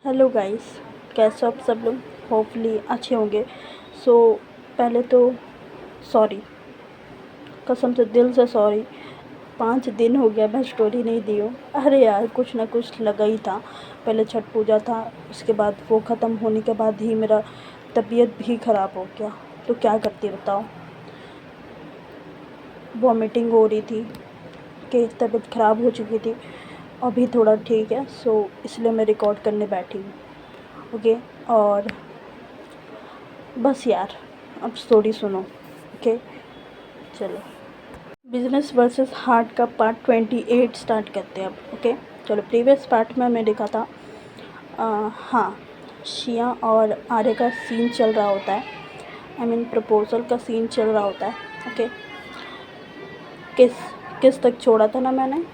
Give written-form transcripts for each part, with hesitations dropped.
Hello guys, कैसे हो आप सब लोग। होपफुली अच्छे होंगे। सो पहले तो सॉरी, कसम से दिल से सॉरी। 5 दिन हो गया मैं स्टोरी नहीं दी हूँ। अरे यार, कुछ ना कुछ लगा ही था। पहले छठ पूजा था, उसके बाद वो ख़त्म होने के बाद ही मेरा तबीयत भी ख़राब हो गया। तो क्या करती बताओ। वॉमिटिंग हो रही थी कि तबीयत ख़राब हो चुकी थी। अभी थोड़ा ठीक है, सो इसलिए मैं रिकॉर्ड करने बैठी हूँ। ओके। और बस यार, अब स्टोरी सुनो। ओके, चलो। बिजनेस वर्सेस हार्ट का पार्ट 28 स्टार्ट करते हैं अब। ओके, चलो। प्रीवियस पार्ट में मैं देखा था, हाँ, शिया और आर्य का सीन चल रहा होता है। आई मीन प्रपोजल का सीन चल रहा होता है। ओके, किस किस तक छोड़ा था ना मैंने।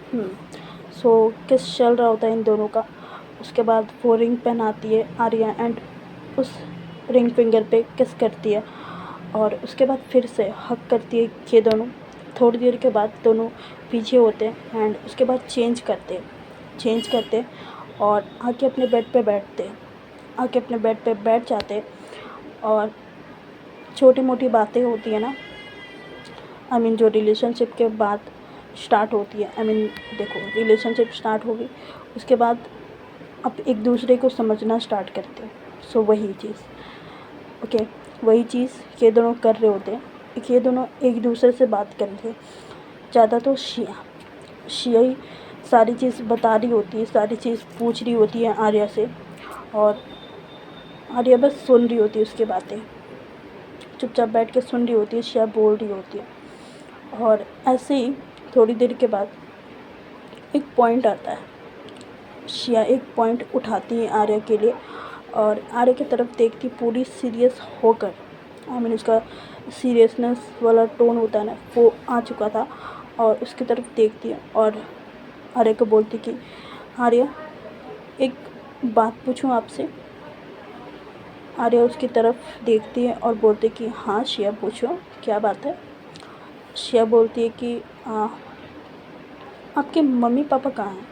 सो किस चल रहा होता है इन दोनों का। उसके बाद वो रिंग पहनाती है आर्या एंड उस रिंग फिंगर पे किस करती है, और उसके बाद फिर से हक करती है ये दोनों। थोड़ी देर के बाद दोनों पीछे होते हैं एंड उसके बाद चेंज करते और आके अपने बेड पे बैठ जाते। और छोटी मोटी बातें होती है ना, आई मीन जो रिलेशनशिप के बाद स्टार्ट होती है। आई मीन देखो, रिलेशनशिप स्टार्ट होगी, उसके बाद अब एक दूसरे को समझना स्टार्ट करते हैं। सो वही चीज़, ओके, वही चीज़ ये दोनों कर रहे होते हैं। ये दोनों एक दूसरे से बात कर रहे हैं। ज़्यादा तो शिया ही सारी चीज़ बता रही होती है, सारी चीज़ पूछ रही होती है आर्या से, और आर्या बस सुन रही होती है उसकी बातें। चुपचाप बैठ के सुन रही होती है, शिया बोल रही होती है। और ऐसे ही थोड़ी देर के बाद एक पॉइंट आता है। शिया एक पॉइंट उठाती है आर्या के लिए, और आर्या की तरफ देखती पूरी सीरियस होकर। आई मीन उसका सीरियसनेस वाला टोन होता है ना, वो आ चुका था। और उसकी तरफ देखती है और आर्या को बोलती कि आर्या, एक बात पूछूं आपसे। आर्या उसकी तरफ देखती है और बोलती कि हाँ शिया, पूछो, क्या बात है। शिया बोलती है कि आपके मम्मी पापा कहाँ हैं।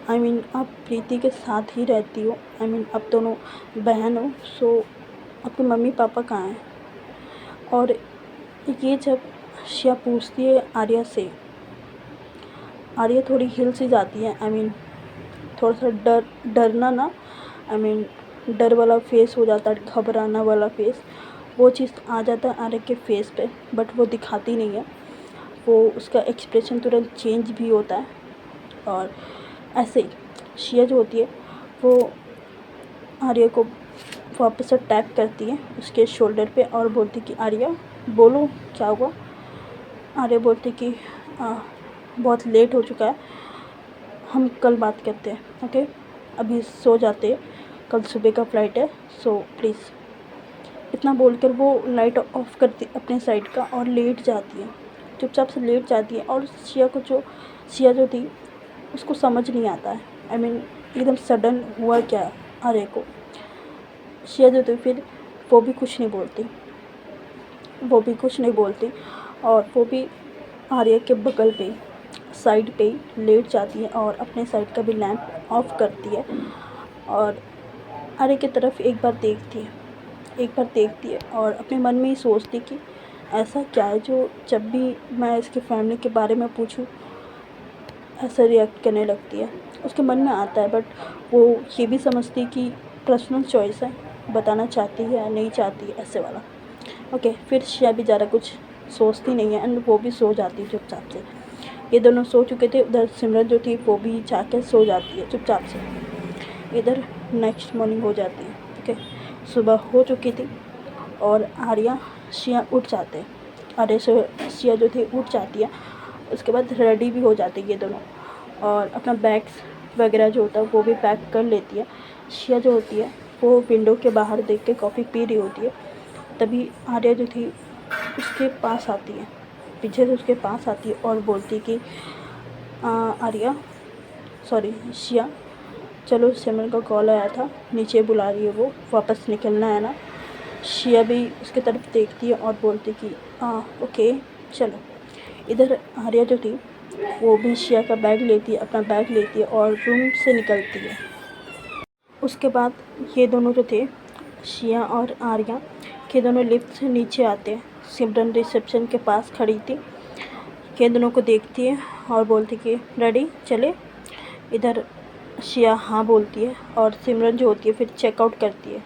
आई मीन आप प्रीति के साथ ही रहती हो, आई मीन आप दोनों बहन हो, सो आपके मम्मी पापा कहाँ हैं। और ये जब शिया पूछती है आर्या से, आर्या थोड़ी हिल सी जाती है। आई मीन थोड़ा सा डरना ना, आई मीन डर वाला फेस हो जाता है, घबराना वाला फेस, वो चीज़ आ जाता है आर्या के फेस पे, बट वो दिखाती नहीं है। वो उसका एक्सप्रेशन तुरंत चेंज भी होता है। और ऐसे ही शिया जो होती है वो आर्या को वापस से टैप करती है उसके शोल्डर पे और बोलती कि आर्या बोलो, क्या हुआ। आर्या बोलती कि बहुत लेट हो चुका है, हम कल बात करते हैं। ओके, अभी सो जाते हैं, कल सुबह का फ़्लाइट है, सो प्लीज़। इतना बोलकर वो लाइट ऑफ करती अपने साइड का और लेट जाती है, चुपचाप से लेट जाती है। और शिया जो थी उसको समझ नहीं आता है। आई मीन एकदम सडन हुआ क्या आर्या को। शिया जो थी फिर वो भी कुछ नहीं बोलती, और वो भी आर्या के बगल पे साइड पे ही लेट जाती है और अपने साइड का भी लैंप ऑफ करती है। और आर्या की तरफ एक बार देखती है और अपने मन में ही सोचती कि ऐसा क्या है जो जब भी मैं इसकी फैमिली के बारे में पूछूं ऐसा रिएक्ट करने लगती है। उसके मन में आता है, बट वो ये भी समझती कि पर्सनल चॉइस है, बताना चाहती है या नहीं चाहती है, ऐसे वाला। ओके, फिर शिया भी ज़्यादा कुछ सोचती नहीं है एंड वो भी सो जाती है चुपचाप से। ये दोनों सो चुके थे, उधर सिमरन जो थी वो भी जाके सो जाती है चुपचाप से। इधर नेक्स्ट मॉर्निंग हो जाती है। ओके, सुबह हो चुकी थी और आर्या शिया उठ जाते हैं। आर्या से शिया जो थी उठ जाती है, उसके बाद रेडी भी हो जाती है ये दोनों, और अपना बैग्स वगैरह जो होता है वो भी पैक कर लेती है। शिया जो होती है वो विंडो के बाहर देख के कॉफ़ी पी रही होती है। तभी आर्या जो थी उसके पास आती है, पीछे से उसके पास आती है और बोलती कि आर्या, सॉरी शिया, चलो सिमरन का कॉल आया था, नीचे बुला रही है वो, वापस निकलना है ना। शिया भी उसकी तरफ देखती है और बोलती कि ओके चलो। इधर आर्या जो थी वो भी शिया का बैग लेती है, अपना बैग लेती है और रूम से निकलती है। उसके बाद ये दोनों जो थे, शिया और आर्या, ये दोनों लिफ्ट से नीचे आते हैं। सिमरन रिसेप्शन के पास खड़ी थी, ये दोनों को देखती है और बोलती कि रेडी चले। इधर शिया हाँ बोलती है और सिमरन जो होती है फिर चेकआउट करती है।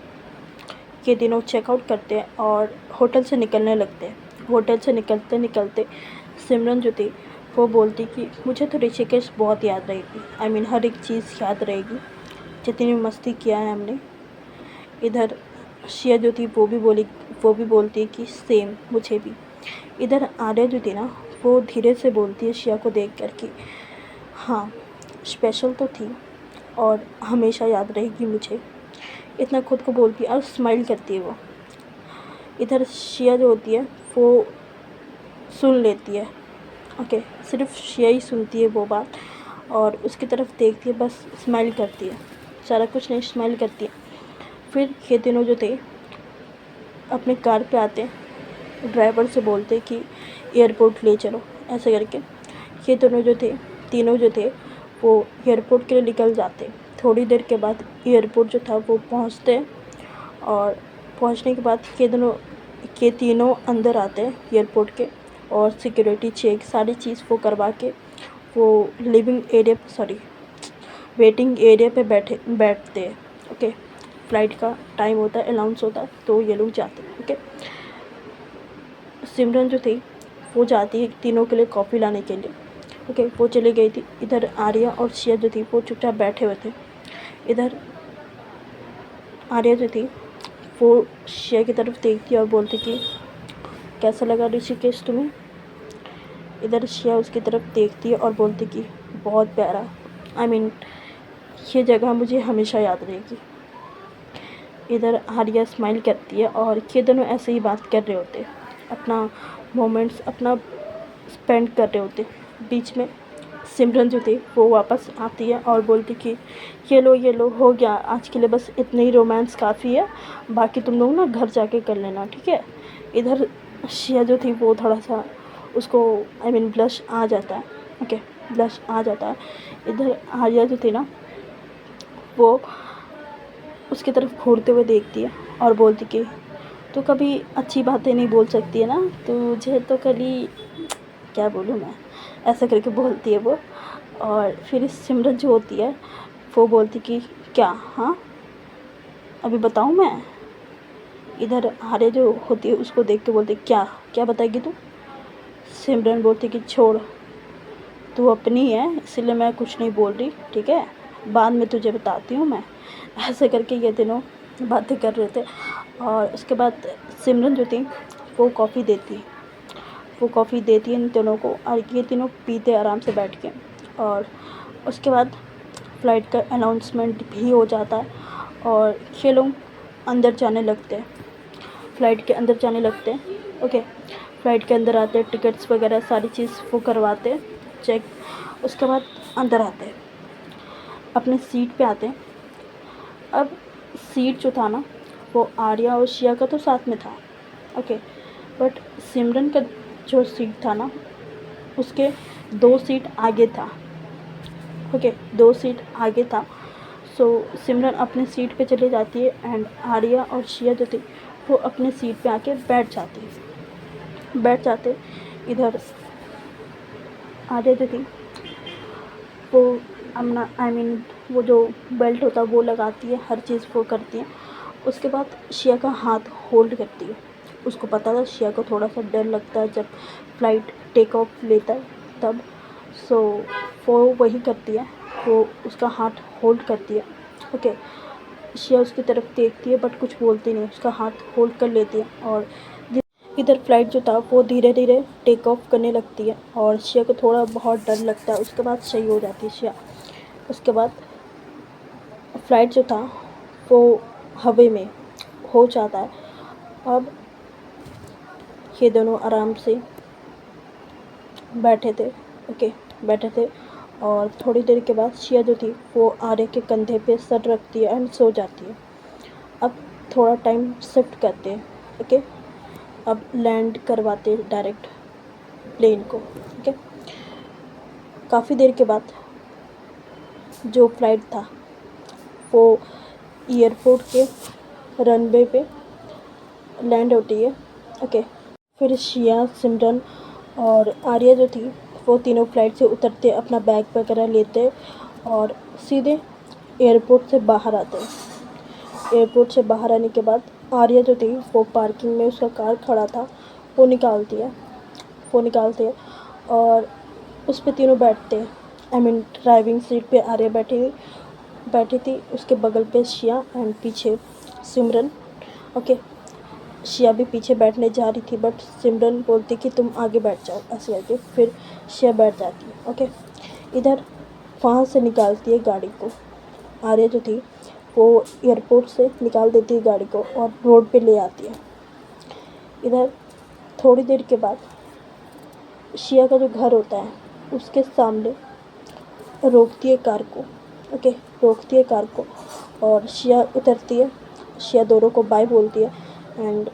ये तीनों चेकआउट करते हैं और होटल से निकलने लगते हैं। होटल से निकलते निकलते सिमरन जो थी वो बोलती कि मुझे तो ऋषिकेश बहुत याद रहेगी। आई मीन हर एक चीज़ याद रहेगी, जितनी मस्ती किया है हमने। इधर शिया जो थी वो भी बोलती है कि सेम मुझे भी। इधर आर्या जो थी ना वो धीरे से बोलती है शिया को देख कर कि हाँ स्पेशल तो थी और हमेशा याद रहेगी मुझे। इतना खुद को बोलती है और स्माइल करती है वो। इधर शिया जो होती है वो सुन लेती है। ओके, सिर्फ शिया ही सुनती है वो बात और उसकी तरफ देखती है, बस स्माइल करती है, सारा कुछ नहीं, स्माइल करती है। फिर ये तीनों जो थे अपने कार पे आते हैं, ड्राइवर से बोलते कि एयरपोर्ट ले चलो, ऐसे करके ये दोनों जो थे, तीनों जो थे वो एयरपोर्ट के लिए निकल जाते। थोड़ी देर के बाद एयरपोर्ट जो था वो पहुंचते और पहुंचने के बाद ये तीनों अंदर आते हैं एयरपोर्ट के और सिक्योरिटी चेक सारी चीज़ वो करवा के वो वेटिंग एरिया पे बैठते हैं। ओके, फ़्लाइट का टाइम होता है, अनाउंस होता है, तो ये लोग जाते हैं। ओके, सिमरन जो थी वो जाती है तीनों के लिए कॉफ़ी लाने के लिए। ओके, वो चली गई थी। इधर आर्या और शिया जो थी वो चुपचाप बैठे हुए थे। इधर आर्या जो थी वो शिया की तरफ देखती और बोलती कि कैसा लगा ऋषिकेश तुम्हें। इधर शिया उसकी तरफ देखती है और बोलती कि बहुत प्यारा। आई मीन ये जगह मुझे हमेशा याद रहेगी। इधर आर्या स्माइल करती है और ये दोनों ऐसे ही बात कर रहे होते, अपना मोमेंट्स अपना स्पेंड कर रहे होते। बीच में सिमरन जो थी वो वापस आती है और बोलती कि ये लो हो गया आज के लिए, बस इतने ही रोमांस काफ़ी है, बाकी तुम लोग ना घर जाके कर लेना, ठीक है। इधर शिया जो थी वो थोड़ा सा उसको आई मीन ब्लश आ जाता है। ओके, ब्लश आ जाता है। इधर आर्या जो थी ना वो उसकी तरफ घूरते हुए देखती है और बोलती कि तो कभी अच्छी बातें नहीं बोल सकती है ना, तुझे तो कभी क्या बोलूँ मैं, ऐसा करके बोलती है वो। और फिर सिमरन जो होती है वो बोलती कि क्या, हाँ अभी बताऊँ मैं। इधर आर्या जो होती है उसको देख के बोलती क्या क्या बताएगी तू। सिमरन बोलती कि छोड़, तू अपनी है इसलिए मैं कुछ नहीं बोल रही, ठीक है, बाद में तुझे बताती हूँ मैं। ऐसे करके ये तीनों बातें कर रहे थे। और उसके बाद सिमरन जो थी वो कॉफ़ी देती है इन तीनों को और ये तीनों पीते आराम से बैठ के। और उसके बाद फ़्लाइट का अनाउंसमेंट भी हो जाता है और ये लोग अंदर जाने लगते हैं, फ़्लाइट के अंदर जाने लगते हैं। ओके, फ़्लाइट के अंदर आते हैं, टिकट्स वगैरह सारी चीज़ वो करवाते हैं चेक। उसके बाद अंदर आते हैं, अपने सीट पे आते हैं। अब सीट जो था ना वो आर्या और शिया का तो साथ में था। ओके, बट सिमरन का जो सीट था ना उसके 2 सीट आगे था। ओके, 2 सीट आगे था। सो सिमरन अपनी सीट पे चली जाती है एंड आर्या और शिया जो थी वो अपने सीट पे आके बैठ जाते। इधर आर्या जो थी वो अपना आई मीन वो जो बेल्ट होता है वो लगाती है, हर चीज़ वो करती है। उसके बाद शिया का हाथ होल्ड करती है। उसको पता था शिया को थोड़ा सा डर लगता है जब फ़्लाइट टेक ऑफ लेता है तब। सो वो वही करती है, वो उसका हाथ होल्ड करती है। ओके, शिया उसकी तरफ देखती है बट कुछ बोलती नहीं, उसका हाथ होल्ड कर लेती है। और इधर फ़्लाइट जो था वो धीरे धीरे टेक ऑफ करने लगती है और शिया को थोड़ा बहुत डर लगता है। उसके बाद सही हो जाती है शिया। उसके बाद फ़्लाइट जो था वो हवा में हो जाता है। अब ये दोनों आराम से बैठे थे। ओके, बैठे थे और थोड़ी देर के बाद शिया जो थी वो आर्या के कंधे पे सर रखती है एंड सो जाती है। अब थोड़ा टाइम शिफ्ट करते हैं। ओके, अब लैंड करवाते डायरेक्ट प्लेन को। ओके, काफ़ी देर के बाद जो फ़्लाइट था वो एयरपोर्ट के रनवे पे लैंड होती है। ओके, फिर शिया, सिमरन और आर्या जो थी वो तीनों फ्लाइट से उतरते, अपना बैग वगैरह लेते और सीधे एयरपोर्ट से बाहर आते हैं। एयरपोर्ट से बाहर आने के बाद आर्या जो थी वो पार्किंग में उसका कार खड़ा था वो निकालती है और उस पे तीनों बैठते हैं। आई मीन ड्राइविंग सीट पे आर्या बैठी थी, उसके बगल पे शिया एंड पीछे सिमरन। ओके, शिया भी पीछे बैठने जा रही थी बट सिमरन बोलती कि तुम आगे बैठ जाओ, ऐसे करके फिर शिया बैठ जाती है। ओके, इधर वहाँ से निकालती है गाड़ी को। आर्या जो थी वो एयरपोर्ट से निकाल देती है गाड़ी को और रोड पे ले आती है। इधर थोड़ी देर के बाद शिया का जो घर होता है उसके सामने रोकती है कार को। ओके, रोकती है कार को और शिया उतरती है। शिया दोनों को बाय बोलती है एंड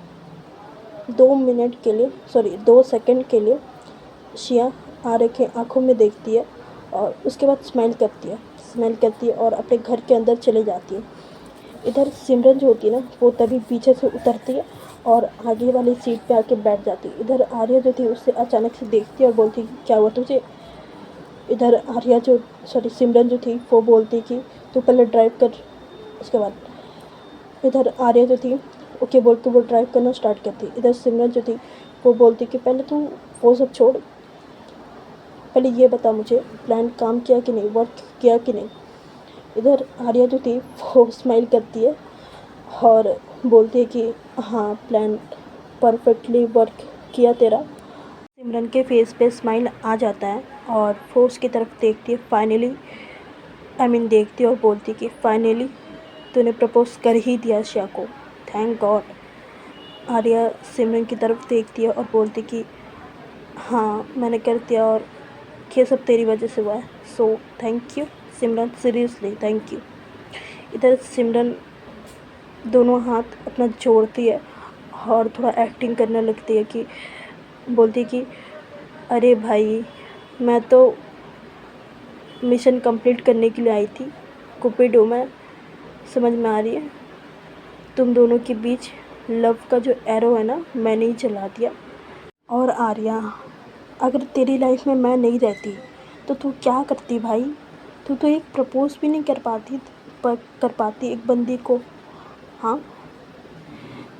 2 सेकंड के लिए शिया आर्या के आँखों में देखती है और उसके बाद स्माइल करती है और अपने घर के अंदर चले जाती है। इधर सिमरन जो होती है ना वो तभी पीछे से उतरती है और आगे वाली सीट पे आके बैठ जाती है। इधर आर्या जो थी उससे अचानक से देखती है और बोलती कि क्या हुआ तुझे। इधर सिमरन जो थी वो बोलती कि तू पहले ड्राइव कर। उसके बाद इधर आर्या जो थी ओके बोल के वो ड्राइव करना स्टार्ट करती। इधर सिमरन जो थी वो बोलती कि पहले तू वो सब छोड़, पहले ये बता मुझे प्लान काम किया कि नहीं, वर्क किया कि नहीं। इधर आर्या जो थी वो स्माइल करती है और बोलती है कि हाँ प्लान परफेक्टली वर्क किया तेरा। सिमरन के फेस पे स्माइल आ जाता है और वो उसकी तरफ देखती है देखती है और बोलती कि फाइनली तूने प्रपोज कर ही दिया शिया को, थैंक गॉड। आर्या सिमरन की तरफ देखती है और बोलती कि हाँ मैंने कर दिया और ये सब तेरी वजह से हुआ है, so thank you Simran, seriously thank you. इधर सिमरन दोनों हाथ अपना जोड़ती है और थोड़ा एक्टिंग करने लगती है कि बोलती कि अरे भाई मैं तो मिशन कंप्लीट करने के लिए आई थी, कुपिड हूँ मैं, समझ में आ रही है। तुम दोनों के बीच लव का जो एरो है ना मैंने ही चला दिया। और आर्या अगर तेरी लाइफ में मैं नहीं रहती तो तू क्या करती भाई, तू तो एक प्रपोज भी नहीं कर पाती एक बंदी को। हाँ,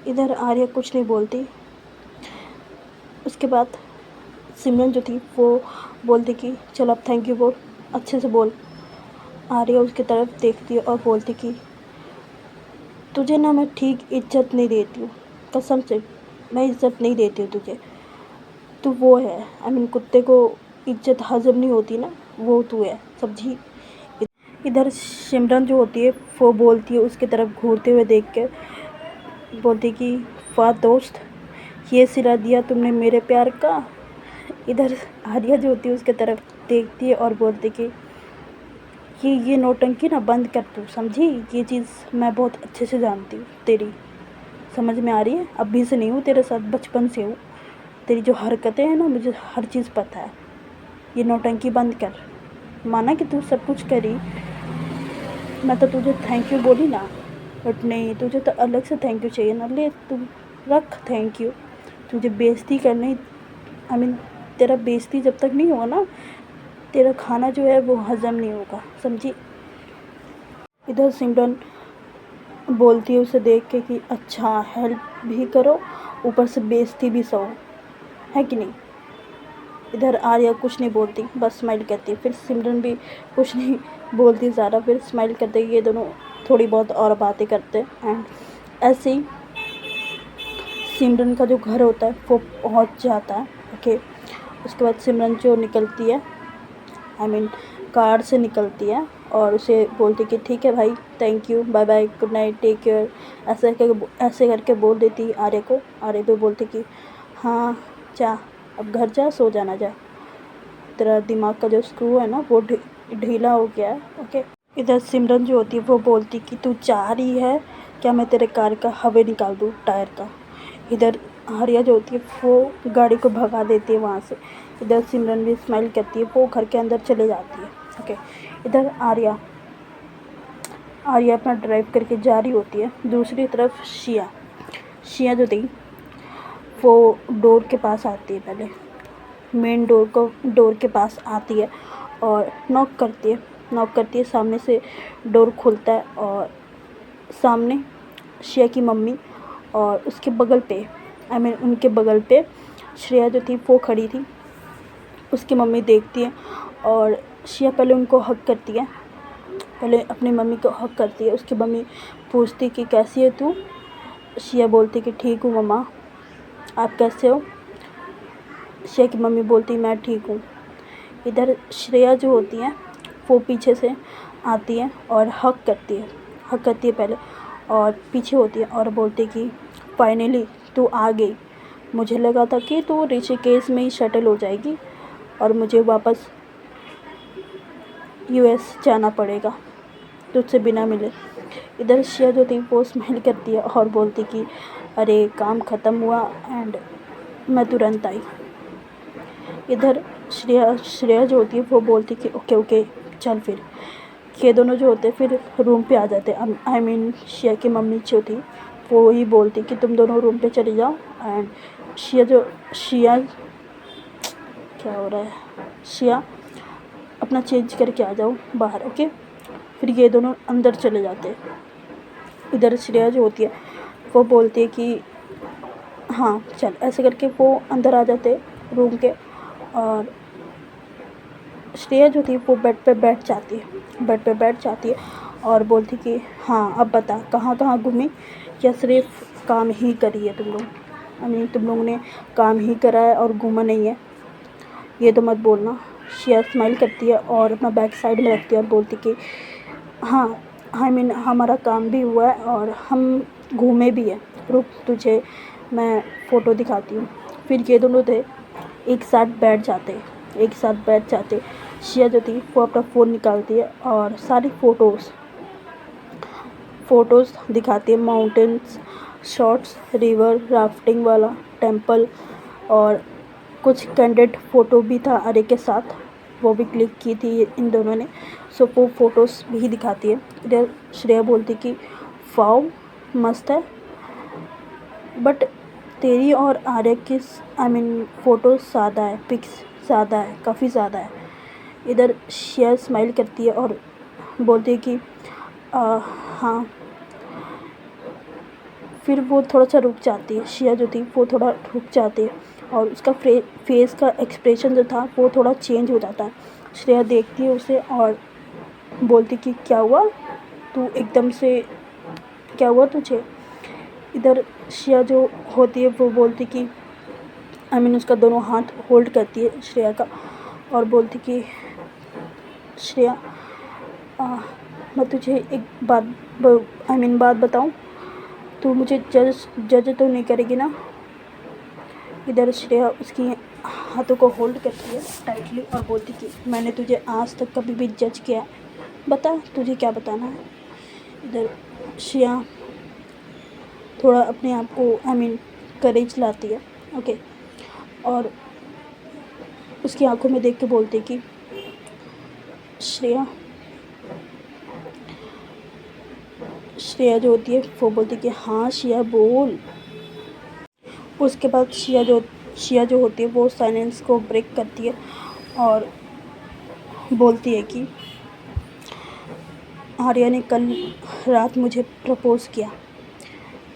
इधर आर्या कुछ नहीं बोलती। उसके बाद सिमरन जो थी वो बोलती कि चल अब थैंक यू बोल, अच्छे से बोल। आर्या उसकी तरफ देखती है और बोलती कि तुझे ना मैं ठीक इज्जत नहीं देती हूँ, कसम से मैं इज्जत नहीं देती हूँ तुझे। तू वो है कुत्ते को इज्जत हजम नहीं होती ना, वो तू है, समझी। इधर सिमरन जो होती है वो बोलती है उसकी तरफ घूरते हुए देख के, बोलती कि वाह दोस्त, ये सिला दिया तुमने मेरे प्यार का। इधर आर्या जो होती है उसके तरफ देखती है और बोलती कि ये नौटंकी ना बंद कर तू, समझी। ये चीज़ मैं बहुत अच्छे से जानती हूँ तेरी, समझ में आ रही है। अभी से नहीं हूँ तेरे साथ, बचपन से हूँ। तेरी जो हरकतें हैं ना मुझे हर चीज़ पता है। ये नौटंकी बंद कर, माना कि तू सब कुछ करी, मैं तो तुझे थैंक यू बोली ना, बट नहीं, तुझे तो अलग से थैंक यू चाहिए ना, ले तू रख थैंक यू। तुझे बेइज्जती करनी तेरा बेइज्जती जब तक नहीं होगा ना, तेरा खाना जो है वो हज़म नहीं होगा, समझी। इधर सिमरन बोलती है उसे देख के कि अच्छा हेल्प भी करो ऊपर से बेइज्जती भी सहो, है कि नहीं। इधर आर्या कुछ नहीं बोलती, बस स्माइल करती है। फिर सिमरन भी कुछ नहीं बोलती ज़्यादा, फिर स्माइल करते ये दोनों थोड़ी बहुत और बातें करते हैं। एंड ऐसे ही सिमरन का जो घर होता है वो पहुंच जाता है। ओके, उसके बाद सिमरन जो निकलती है कार से निकलती है और उसे बोलती कि ठीक है भाई, thank you, bye bye, good night, take care, ऐसे करके बोल देती आर्या को। आर्या भी बोलती कि हाँ जा, अब घर जा, सो जाना जा, तेरा दिमाग का जो स्क्रू है ना वो ढीला हो गया है। ओके, इधर सिमरन जो होती है वो बोलती कि तू चाह रही है क्या मैं तेरे कार का हवा निकाल दूँ, टायर का। इधर आर्या जो होती है वो गाड़ी को भगा देती है वहाँ से। इधर सिमरन भी स्माइल करती है, वो घर के अंदर चले जाती है। ओके, इधर आर्या अपना ड्राइव करके जा रही होती है। दूसरी तरफ शिया जो थी वो डोर के पास आती है, पहले मेन डोर के पास आती है और नॉक करती है। सामने से डोर खुलता है और सामने श्रेया की मम्मी और उसके बगल पे उनके बगल पे श्रेया जो थी वो खड़ी थी। उसकी मम्मी देखती है और श्रेया पहले उनको हग करती है, पहले अपनी मम्मी को हग करती है। उसकी मम्मी पूछती कि कैसी है तू? श्रेया बोलती कि ठीक हूँ मम्मा, आप कैसे हो? श्रेया की मम्मी बोलती मैं ठीक हूँ। इधर श्रेया जो होती है वो पीछे से आती है और हग करती है पहले और पीछे होती है और बोलती कि फाइनली तू आ गई। मुझे लगा था कि तू ऋषिकेश में ही शटल हो जाएगी और मुझे वापस यूएस जाना पड़ेगा तुझसे बिना मिले। इधर श्रेया जो थी वो स्माइल करती है और बोलती कि अरे काम ख़त्म हुआ एंड मैं तुरंत आई। इधर श्रेया जो होती है वो बोलती कि ओके चल फिर। ये दोनों जो होते फिर रूम पे आ जाते। श्रेया की मम्मी जो थी वो ही बोलती कि तुम दोनों रूम पे चले जाओ एंड श्रेया क्या हो रहा है, श्रेया अपना चेंज करके आ जाओ बाहर, ओके। फिर ये दोनों अंदर चले जाते। इधर श्रेया जो होती है वो बोलती है कि हाँ चल, ऐसे करके वो अंदर आ जाते रूम के और श्रेया जो थी वो बेड पे बैठ जाती है और बोलती कि हाँ अब बता कहाँ घूमी या सिर्फ काम ही करी है तुम लोग? तुम लोगों ने काम ही करा है और घूमा नहीं है, ये तो मत बोलना। श्रेया स्माइल करती है और अपना बैक साइड में रखती है और बोलती कि हाँ हमारा काम भी हुआ है और हम घूमे भी है, रुक तुझे मैं फ़ोटो दिखाती हूँ। फिर ये दोनों थे एक साथ बैठ जाते। श्रेया जो थी वो अपना फ़ोन निकालती है और सारी फ़ोटोज़ दिखाती है। माउंटेन्स शॉट्स, रिवर राफ्टिंग वाला, टेंपल और कुछ कैंडिड फ़ोटो भी था आर्य के साथ, वो भी क्लिक की थी इन दोनों ने। सो वो फ़ोटोज़ भी दिखाती है। इधर श्रेया बोलती कि वाओ मस्त है, बट तेरी और आर्य की फ़ोटो ज़्यादा है, पिक्स ज़्यादा है, काफ़ी ज़्यादा है। इधर श्रेया स्माइल करती है और बोलती है कि हाँ। फिर वो थोड़ा सा रुक जाती है। श्रेया जो थी वो थोड़ा रुक जाती है और उसका फेस का एक्सप्रेशन जो था वो थोड़ा चेंज हो जाता है। श्रेया देखती है उसे और बोलती कि क्या हुआ, तू एकदम से क्या हुआ तुझे? इधर श्रेया जो होती है वो बोलती कि उसका दोनों हाथ होल्ड करती है श्रेया का और बोलती कि श्रेया मैं तुझे एक बात बताऊं, तू मुझे जज तो नहीं करेगी ना? इधर श्रेया उसकी हाथों को होल्ड करती है टाइटली और बोलती कि मैंने तुझे आज तक कभी भी जज किया? बता तुझे क्या बताना है। इधर श्रेया थोड़ा अपने आप को करेज लाती है, ओके, और उसकी आंखों में देख के बोलती कि श्रेया जो होती है वो बोलती कि हाँ श्रेया बोल। उसके बाद श्रेया जो होती है वो साइलेंस को ब्रेक करती है और बोलती है कि आर्या ने कल रात मुझे प्रपोज़ किया,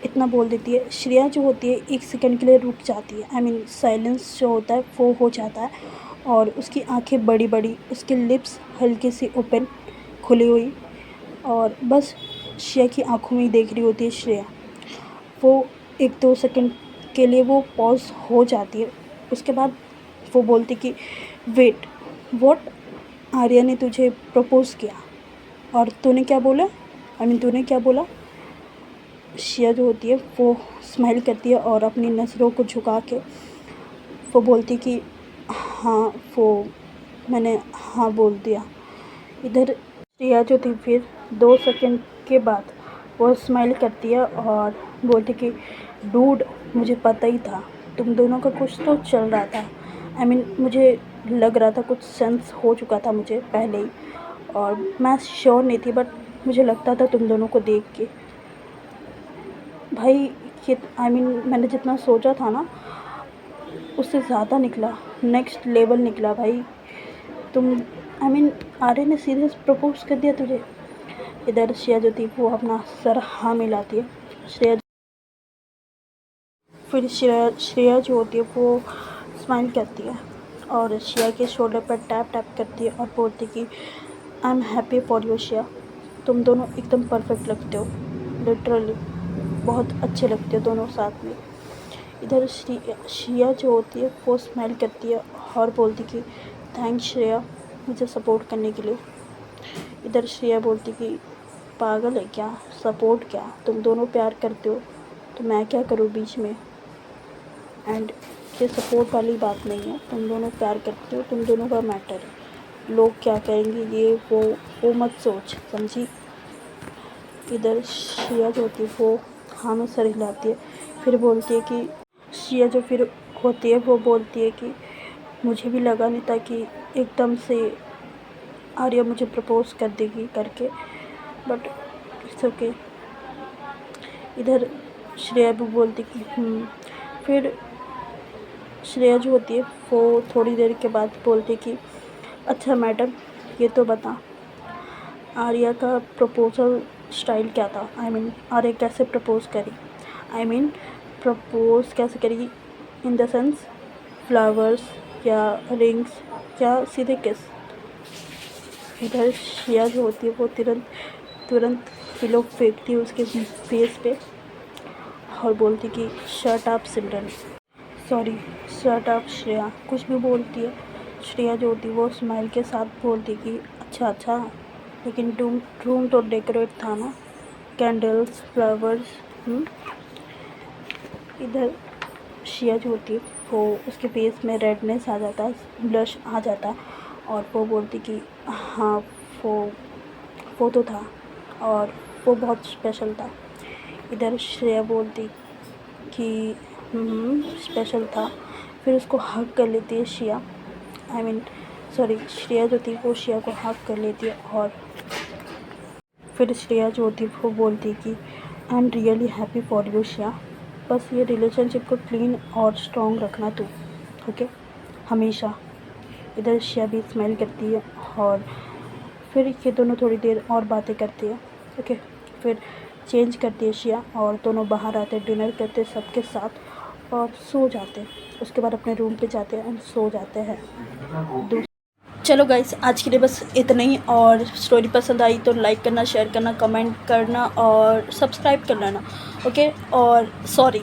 इतना बोल देती है। श्रेया जो होती है एक सेकंड के लिए रुक जाती है। साइलेंस जो होता है वो हो जाता है और उसकी आंखें बड़ी बड़ी, उसके लिप्स हल्के से ओपन खुली हुई और बस श्रेया की आंखों में ही देख रही होती है श्रेया। वो 1-2 सेकंड के लिए वो पॉज हो जाती है। उसके बाद वो बोलती कि वेट व्हाट, आर्या ने तुझे प्रपोज़ किया और तूने क्या बोला? तूने क्या बोला? श्रेया जो होती है वो स्माइल करती है और अपनी नज़रों को झुका के वो बोलती कि हाँ, वो मैंने हाँ बोल दिया। इधर श्रेया जो थी फिर 2 सेकंड के बाद वो स्माइल करती है और बोलती कि डूड मुझे पता ही था तुम दोनों का कुछ तो चल रहा था। मुझे लग रहा था, कुछ सेंस हो चुका था मुझे पहले ही और मैं श्योर नहीं थी, बट मुझे लगता था तुम दोनों को देख के भाई ये मैंने जितना सोचा था ना उससे ज़्यादा निकला, नेक्स्ट लेवल निकला भाई। तुम आर्य ने सीधे प्रपोज कर दिया तुझे। इधर श्रेया जो थी वो अपना सर हाँ मिलाती है। फिर श्रेया जो होती है वो स्माइल करती है और श्रेया के शोल्डर पर टैप टैप करती है और बोलती कि I am happy for you Shreya, तुम दोनों एकदम परफेक्ट लगते हो, लिटरली बहुत अच्छे लगते हो दोनों साथ में। इधर श्रेया जो होती है वो स्माइल करती है और बोलती कि थैंक्स श्रेया मुझे सपोर्ट करने के लिए। इधर श्रेया बोलती कि पागल है क्या, सपोर्ट क्या, तुम दोनों प्यार करते हो तो मैं क्या करूँ बीच में। एंड ये सपोर्ट वाली बात नहीं है, तुम दोनों प्यार करते हो, तुम दोनों का मैटर है, लोग क्या कहेंगे ये वो मत सोच, समझी। इधर श्रेया जो होती है वो हाँ में सर हिलाती है। फिर बोलती है कि श्रेया जो फिर होती है वो बोलती है कि मुझे भी लगा नहीं था कि एकदम से आर्या मुझे प्रपोज कर देगी करके, बट इट्स ओके। इधर श्रेया भी बोलती कि फिर श्रेया जो होती है वो थोड़ी देर के बाद बोलती कि अच्छा मैडम ये तो बता आर्या का प्रपोजल स्टाइल क्या था, आर्या कैसे प्रपोज करी, प्रपोज कैसे करी इन द सेंस फ्लावर्स या रिंग्स या सीधे किस। इधर श्रेया जो होती है वो तुरंत पिलो फेंकती है उसके फेस पे और बोलती कि शट अप सिमरन, सॉरी शट अप श्रेया, कुछ भी बोलती है। श्रेया जो होती है वो स्माइल के साथ बोलती कि अच्छा लेकिन रूम तो डेकोरेट था ना, कैंडल्स फ्लावर्स। इधर श्रेया जो होती है वो उसके फेस में रेडनेस आ जाता है, ब्लश आ जाता है और वो बोलती कि हाँ वो तो था और वो बहुत स्पेशल था। इधर श्रेया बोलती कि स्पेशल था। फिर उसको हग कर लेती है श्रेया जो थी वो श्रेया को हग कर लेती है और फिर श्रेया जो होती है वो बोलती है कि I am really happy for you Shreya, बस ये रिलेशनशिप को क्लीन और स्ट्रॉन्ग रखना तू, ओके, हमेशा। इधर श्रेया भी स्माइल करती है और फिर ये दोनों थोड़ी देर और बातें करती है, ओके। फिर चेंज करती है श्रेया और दोनों बाहर आते हैं, डिनर करते हैं सबके साथ और सो जाते हैं। उसके बाद अपने रूम पे जाते हैं एंड सो जाते हैं। चलो गाइस आज के लिए बस इतना ही, और स्टोरी पसंद आई तो लाइक करना, शेयर करना, कमेंट करना और सब्सक्राइब कर लेना, ओके। और सॉरी